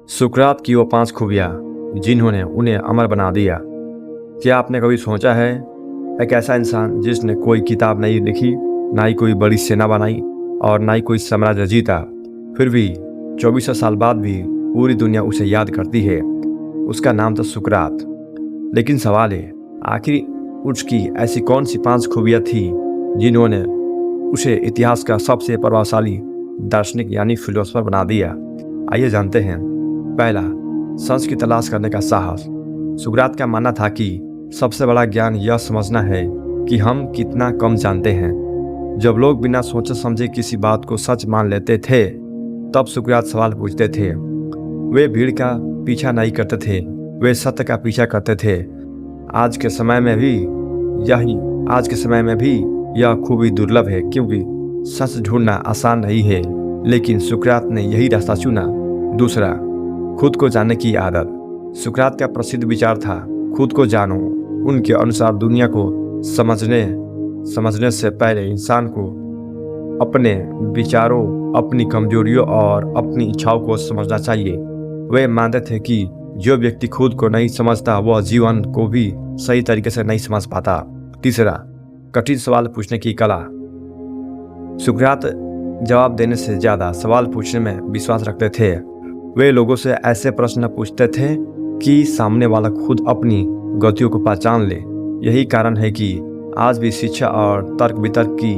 सुकरात की वो 5 खूबियाँ जिन्होंने उन्हें अमर बना दिया। क्या आपने कभी सोचा है, एक ऐसा इंसान जिसने कोई किताब नहीं लिखी, ना ही कोई बड़ी सेना बनाई और ना ही कोई साम्राज्य जीता, फिर भी 2400 साल बाद भी पूरी दुनिया उसे याद करती है। उसका नाम था सुकरात। लेकिन सवाल है, आखिर उसकी ऐसी कौन सी 5 खूबियाँ थी जिन्होंने उसे इतिहास का सबसे प्रभावशाली दार्शनिक यानी फिलोसफर बना दिया। आइए जानते हैं। पहला, सच की तलाश करने का साहस। सुकरात का मानना था कि सबसे बड़ा ज्ञान यह समझना है कि हम कितना कम जानते हैं। जब लोग बिना सोचे समझे किसी बात को सच मान लेते थे, तब सुकरात सवाल पूछते थे। वे भीड़ का पीछा नहीं करते थे, वे सत्य का पीछा करते थे। आज के समय में भी यह खूबी दुर्लभ है, क्योंकि सच ढूंढना आसान नहीं है, लेकिन सुकरात ने यही रास्ता चुना। दूसरा, खुद को जानने की आदत। सुकरात का प्रसिद्ध विचार था, खुद को जानो। उनके अनुसार दुनिया को समझने से पहले इंसान को अपने विचारों, अपनी कमजोरियों और अपनी इच्छाओं को समझना चाहिए। वे मानते थे कि जो व्यक्ति खुद को नहीं समझता, वह जीवन को भी सही तरीके से नहीं समझ पाता। तीसरा, कठिन सवाल पूछने की कला। सुकरात जवाब देने से ज्यादा सवाल पूछने में विश्वास रखते थे। वे लोगों से ऐसे प्रश्न पूछते थे कि सामने वाला खुद अपनी गलतियों को पहचान ले। यही कारण है कि आज भी शिक्षा और तर्क वितर्क की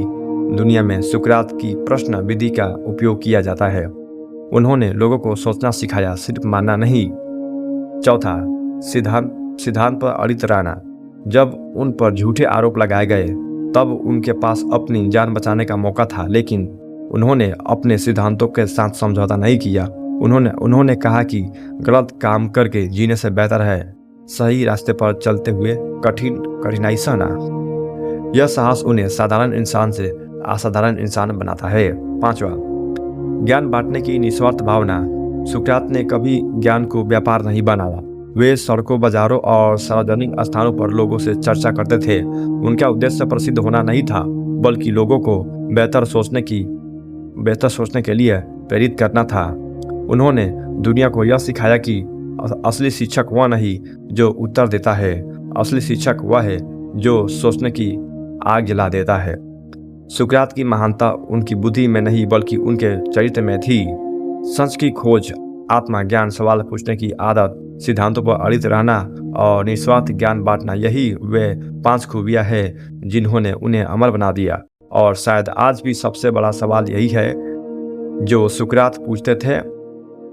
दुनिया में सुकरात की प्रश्न विधि का उपयोग किया जाता है। उन्होंने लोगों को सोचना सिखाया, सिर्फ मानना नहीं। चौथा, सिद्धांत पर अड़ित रहना। जब उन पर झूठे आरोप लगाए गए, तब उनके पास अपनी जान बचाने का मौका था, लेकिन उन्होंने अपने सिद्धांतों के साथ समझौता नहीं किया। उन्होंने कहा कि गलत काम करके जीने से बेहतर है सही रास्ते पर चलते हुए कठिनाई सहना। यह साहस उन्हें साधारण इंसान से असाधारण इंसान बनाता है। पांचवा, ज्ञान बांटने की निस्वार्थ भावना। सुकरात ने कभी ज्ञान को व्यापार नहीं बनाया। वे सड़कों, बाजारों और सार्वजनिक स्थानों पर लोगों से चर्चा करते थे। उनका उद्देश्य प्रसिद्ध होना नहीं था, बल्कि लोगों को बेहतर सोचने के लिए प्रेरित करना था। उन्होंने दुनिया को यह सिखाया कि असली शिक्षक वह नहीं जो उत्तर देता है, असली शिक्षक वह है जो सोचने की आग जला देता है। सुकरात की महानता उनकी बुद्धि में नहीं, बल्कि उनके चरित्र में थी। सच की खोज, आत्मज्ञान, सवाल पूछने की आदत, सिद्धांतों पर अड़ित रहना और निस्वार्थ ज्ञान बांटना, यही वे 5 खूबियाँ हैं जिन्होंने उन्हें अमर बना दिया। और शायद आज भी सबसे बड़ा सवाल यही है जो सुकरात पूछते थे,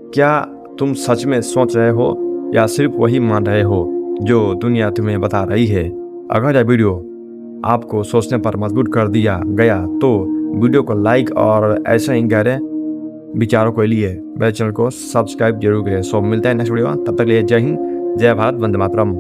क्या तुम सच में सोच रहे हो या सिर्फ वही मान रहे हो जो दुनिया तुम्हें बता रही है। अगर यह वीडियो आपको सोचने पर मजबूर कर दिया गया तो वीडियो को लाइक और ऐसे ही गहरे विचारों के लिए मेरे चैनल को सब्सक्राइब जरूर करें। सो मिलते हैं नेक्स्ट वीडियो, तब तक लिए जय हिंद, जय भारत, वंदे मातरम।